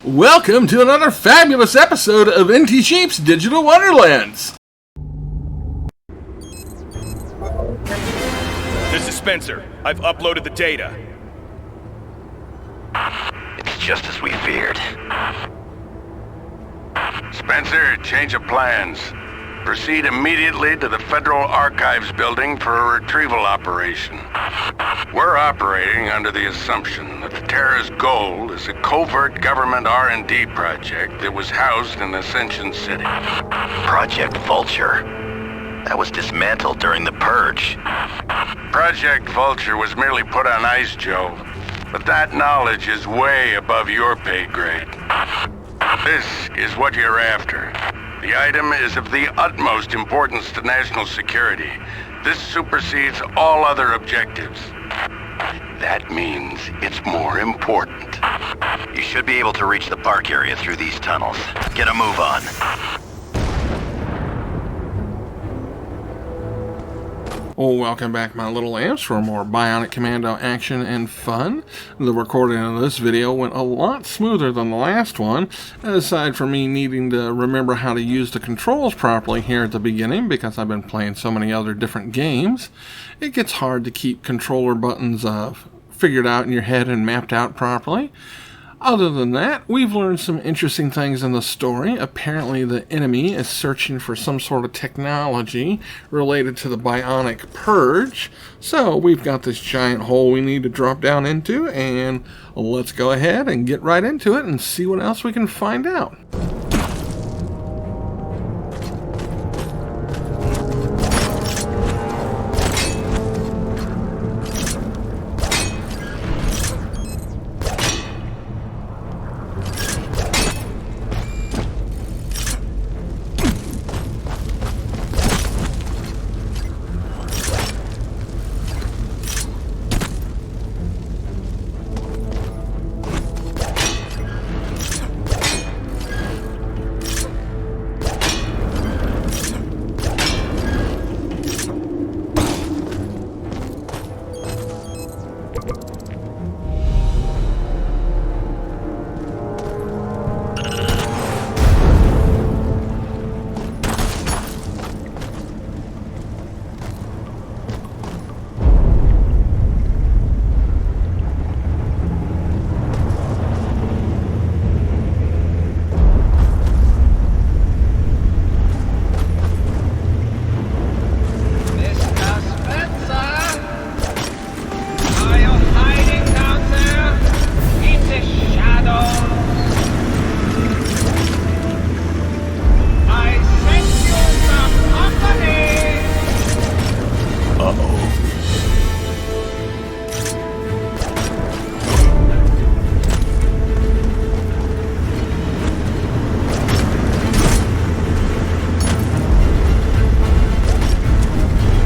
Welcome to another fabulous episode of NT Sheep's Digital Wonderlands. This is Spencer. I've uploaded the data. It's just as we feared. Spencer, change of plans. Proceed immediately to the Federal Archives building for a retrieval operation. We're operating under the assumption that the Terra's goal is a covert government R&D project that was housed in Ascension City. Project Vulture. That was dismantled during the Purge. Project Vulture was merely put on ice, Joe. But that knowledge is way above your pay grade. This is what you're after. The item is of the utmost importance to national security. This supersedes all other objectives. That means it's more important. You should be able to reach the park area through these tunnels. Get a move on. Well, welcome back, my little lamps, for more Bionic Commando action and fun. The recording of this video went a lot smoother than the last one, aside from me needing to remember how to use the controls properly here at the beginning, because I've been playing so many other different games. It gets hard to keep controller buttons figured out in your head and mapped out properly. Other than that, we've learned some interesting things in the story. Apparently the enemy is searching for some sort of technology related to the Bionic Purge. So we've got this giant hole we need to drop down into, and let's go ahead and get right into it and see what else we can find out.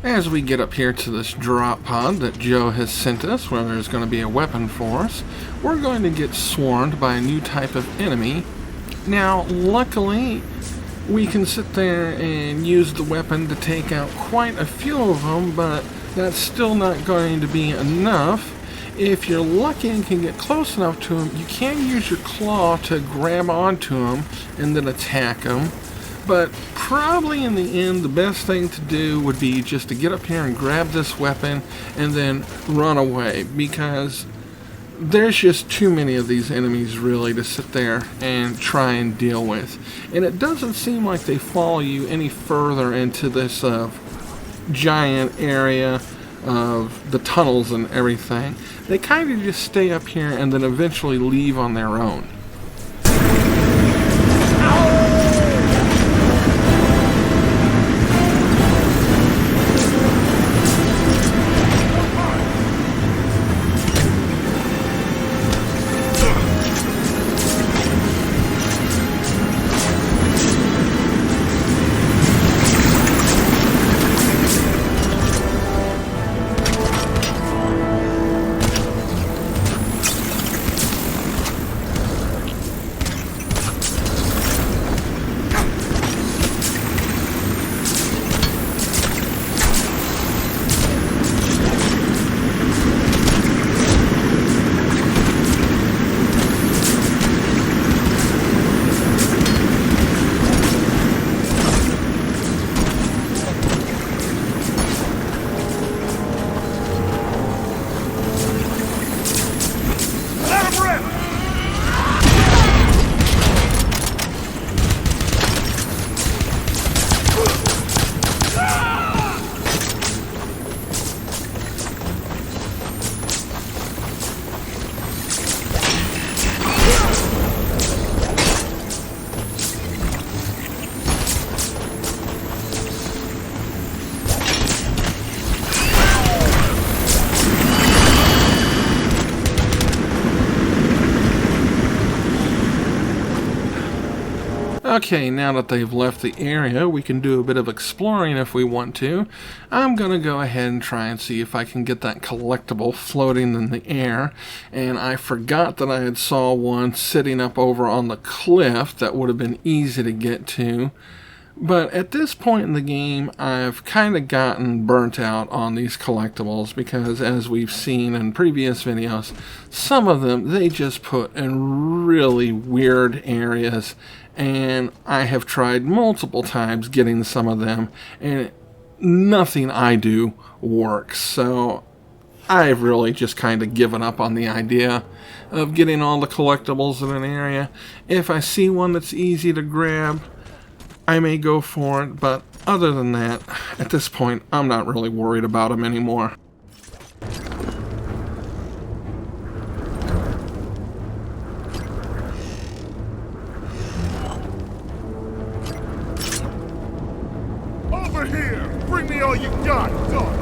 As we get up here to this drop pod that Joe has sent us, where there's going to be a weapon for us, we're going to get swarmed by a new type of enemy. Now, luckily, we can sit there and use the weapon to take out quite a few of them, but that's still not going to be enough. If you're lucky and can get close enough to them, you can use your claw to grab onto them and then attack them. But probably in the end, the best thing to do would be just to get up here and grab this weapon and then run away, because there's just too many of these enemies really to sit there and try and deal with. And it doesn't seem like they follow you any further into this giant area of the tunnels and everything. They kind of just stay up here and then eventually leave on their own. Okay, now that they've left the area, we can do a bit of exploring if we want to. I'm gonna go ahead and try and see if I can get that collectible floating in the air. And I forgot that I had saw one sitting up over on the cliff that would have been easy to get to. But at this point in the game, I've kind of gotten burnt out on these collectibles because, as we've seen in previous videos, some of them they just put in really weird areas, and I have tried multiple times getting some of them, and nothing I do works. So I've really just kind of given up on the idea of getting all the collectibles in an area. If I see one that's easy to grab, I may go for it, but other than that, at this point, I'm not really worried about them anymore. Over here! Bring me all you got, dog!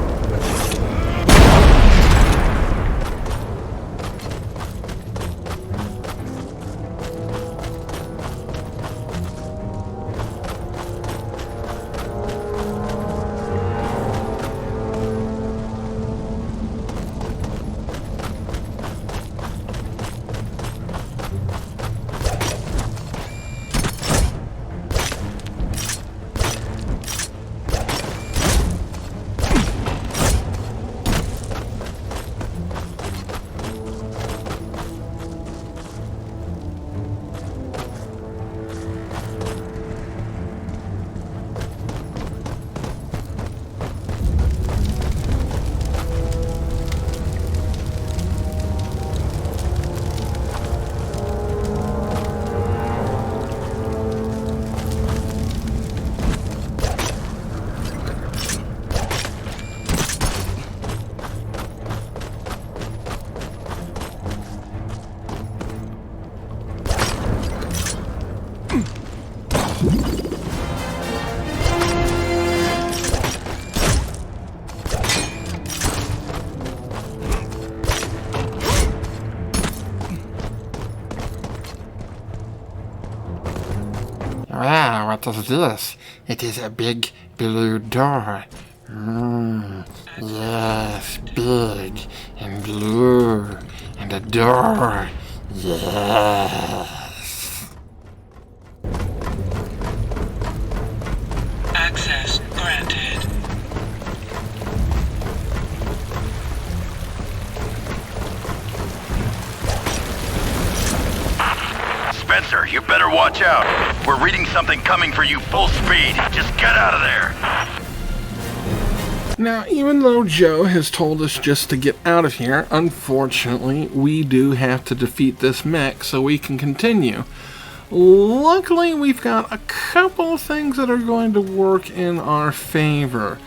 Wow, what is this? It is a big blue door. Yes, big and blue and a door. Yes. Access granted. Spencer, you better watch out. We're reading something coming for you full speed. Just get out of there. Now, even though Joe has told us just to get out of here, unfortunately, we do have to defeat this mech so we can continue. Luckily, we've got a couple of things that are going to work in our favor.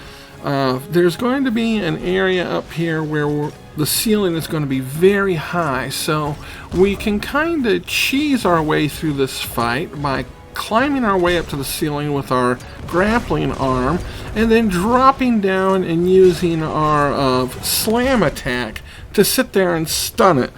There's going to be an area up here where the ceiling is going to be very high, so we can kind of cheese our way through this fight by climbing our way up to the ceiling with our grappling arm and then dropping down and using our slam attack to sit there and stun it.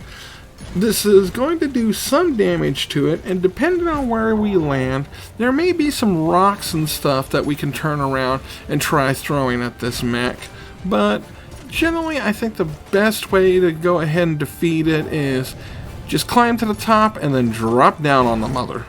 This is going to do some damage to it, and depending on where we land, there may be some rocks and stuff that we can turn around and try throwing at this mech. But generally, I think the best way to go ahead and defeat it is just climb to the top and then drop down on the mother.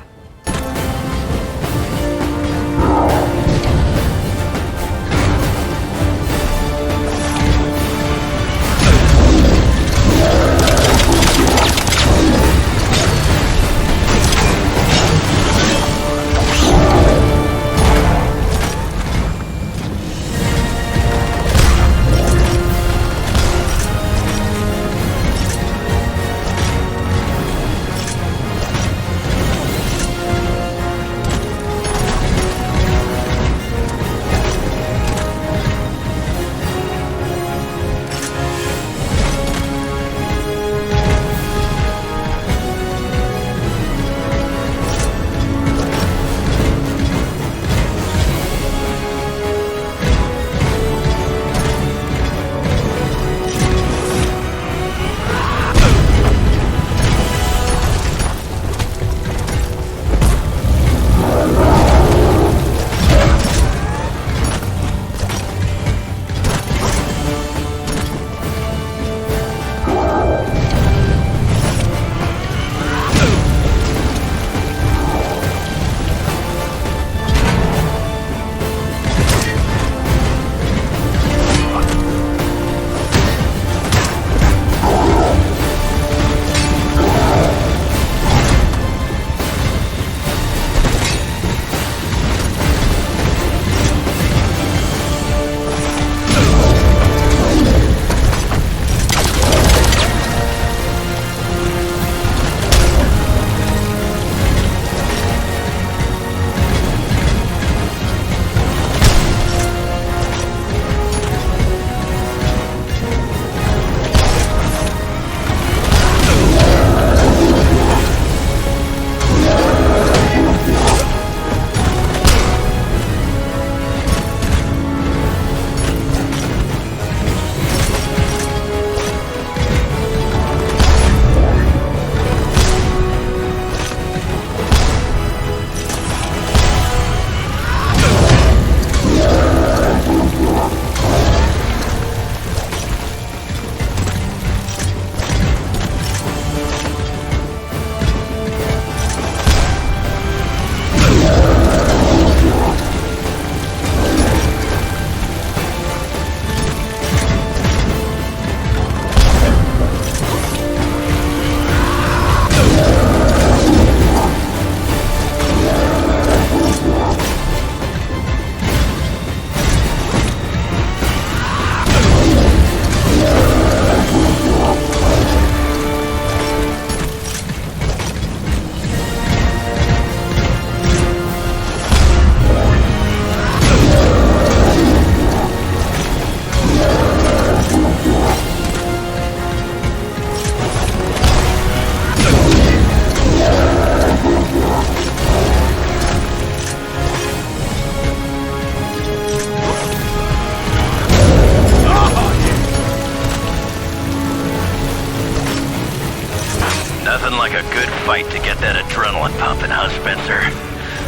adrenaline pumping, huh, Spencer?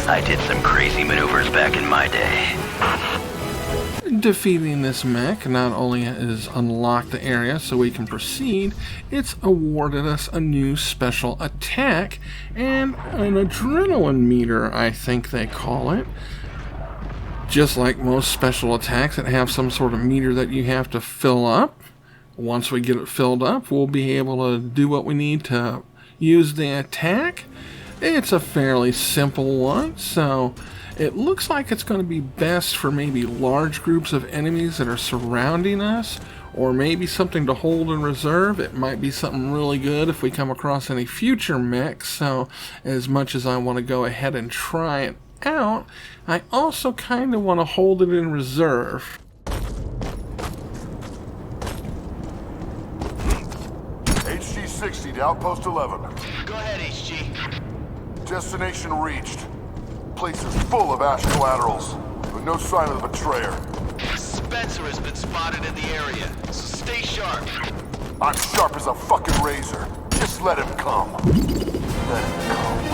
I did some crazy maneuvers back in my day. Defeating this mech not only has unlocked the area so we can proceed, it's awarded us a new special attack and an adrenaline meter, I think they call it. Just like most special attacks that have some sort of meter that you have to fill up. Once we get it filled up, we'll be able to do what we need to use the attack. It's a fairly simple one, so it looks like it's going to be best for maybe large groups of enemies that are surrounding us, or maybe something to hold in reserve. It might be something really good if we come across any future mechs, so as much as I want to go ahead and try it out, I also kind of want to hold it in reserve. HG-60 to Outpost 11. Go ahead, HG. Destination reached. Place is full of Ash collaterals, but no sign of the betrayer. Spencer has been spotted in the area, so stay sharp. I'm sharp as a fucking razor. Just let him come. Let him come.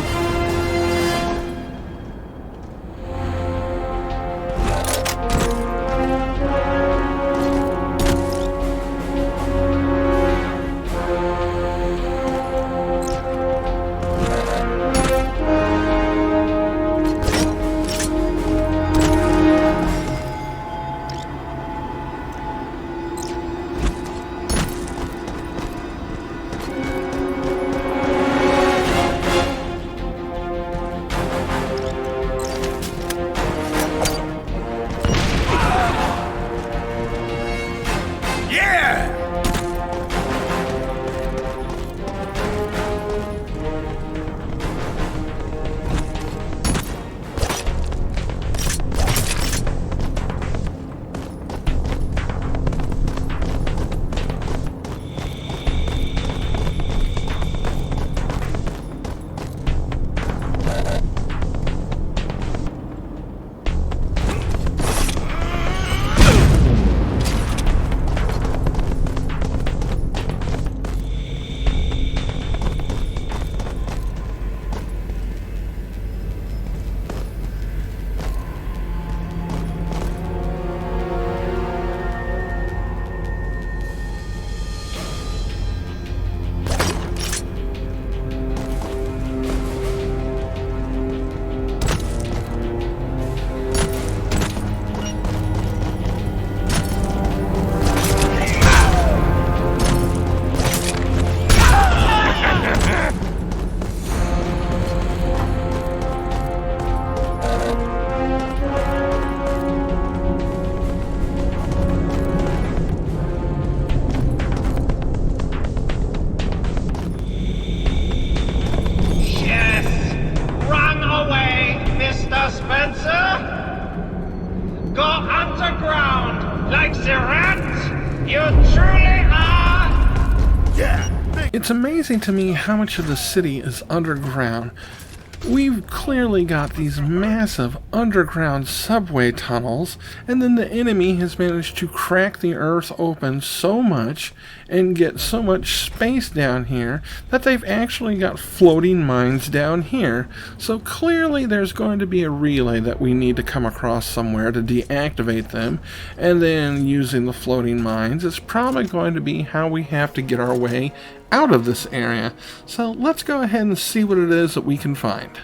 It's amazing to me how much of the city is underground. We've clearly got these massive underground subway tunnels, and then the enemy has managed to crack the earth open so much and get so much space down here that they've actually got floating mines down here. So clearly there's going to be a relay that we need to come across somewhere to deactivate them, and then using the floating mines is probably going to be how we have to get our way out of this area. So let's go ahead and see what it is that we can find.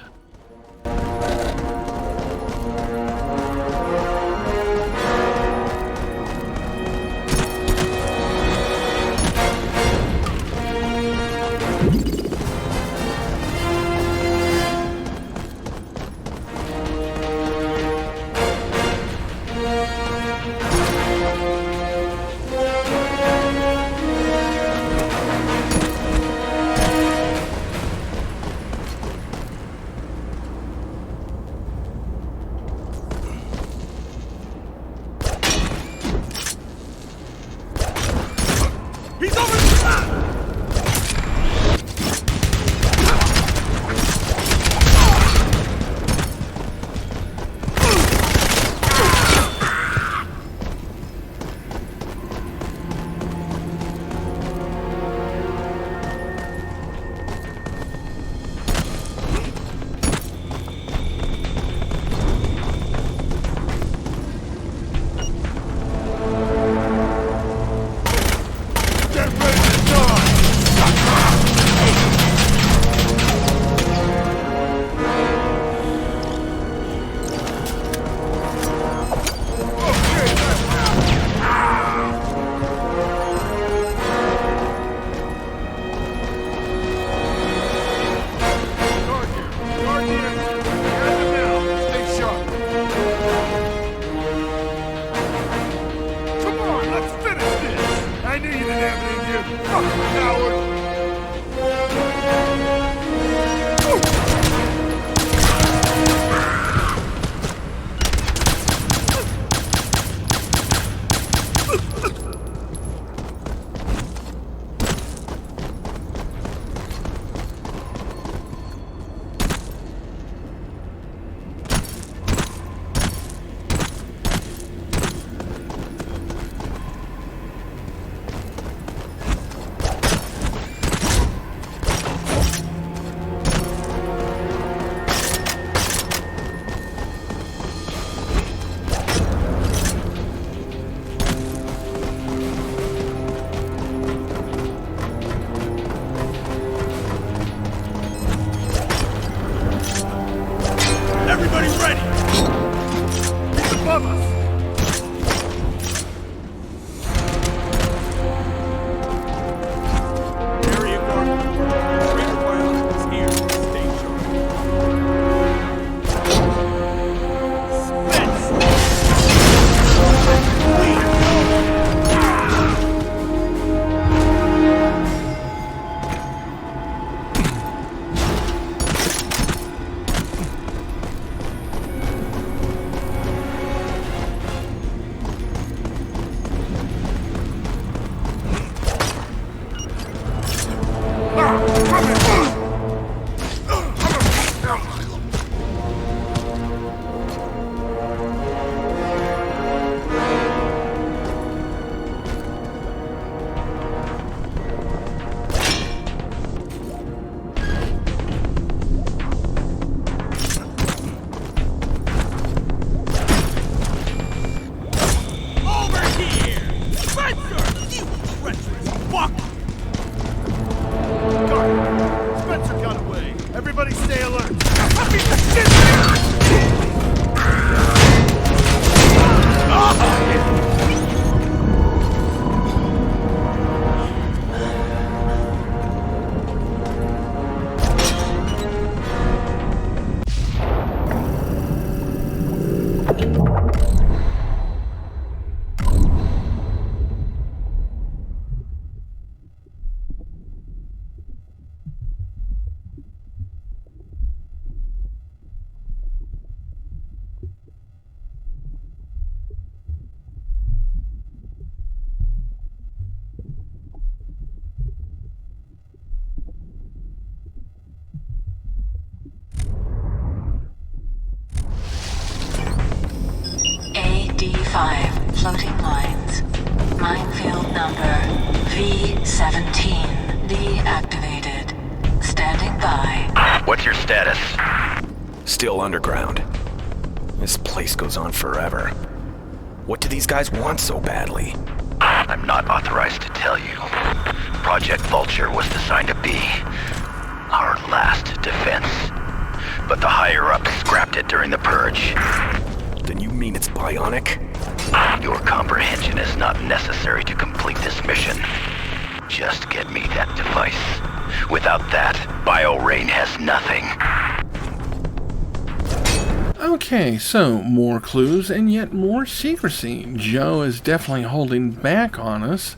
5 floating mines. Minefield number V17 deactivated. Standing by. What's your status? Still underground. This place goes on forever. What do these guys want so badly? I'm not authorized to tell you. Project Vulture was designed to be our last defense. But the higher-ups scrapped it during the purge. Then you mean it's bionic? Your comprehension is not necessary to complete this mission. Just get me that device. Without that, BioRain has nothing. Okay, so more clues and yet more secrecy. Joe is definitely holding back on us.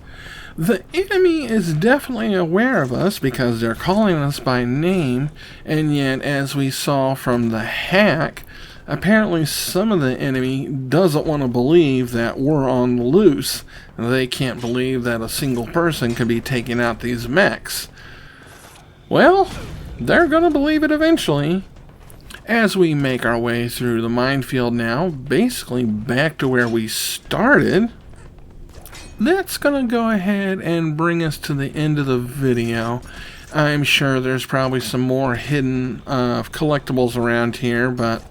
The enemy is definitely aware of us because they're calling us by name, and yet, as we saw from the hack, apparently some of the enemy doesn't want to believe that we're on the loose. They can't believe that a single person could be taking out these mechs. Well, they're gonna believe it eventually. As we make our way through the minefield now, basically back to where we started, that's gonna go ahead and bring us to the end of the video. I'm sure there's probably some more hidden collectibles around here, but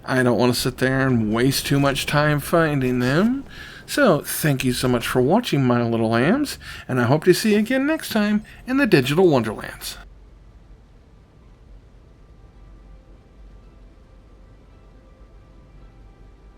I don't want to sit there and waste too much time finding them. So, thank you so much for watching, my little lambs, and I hope to see you again next time in the Digital Wonderlands.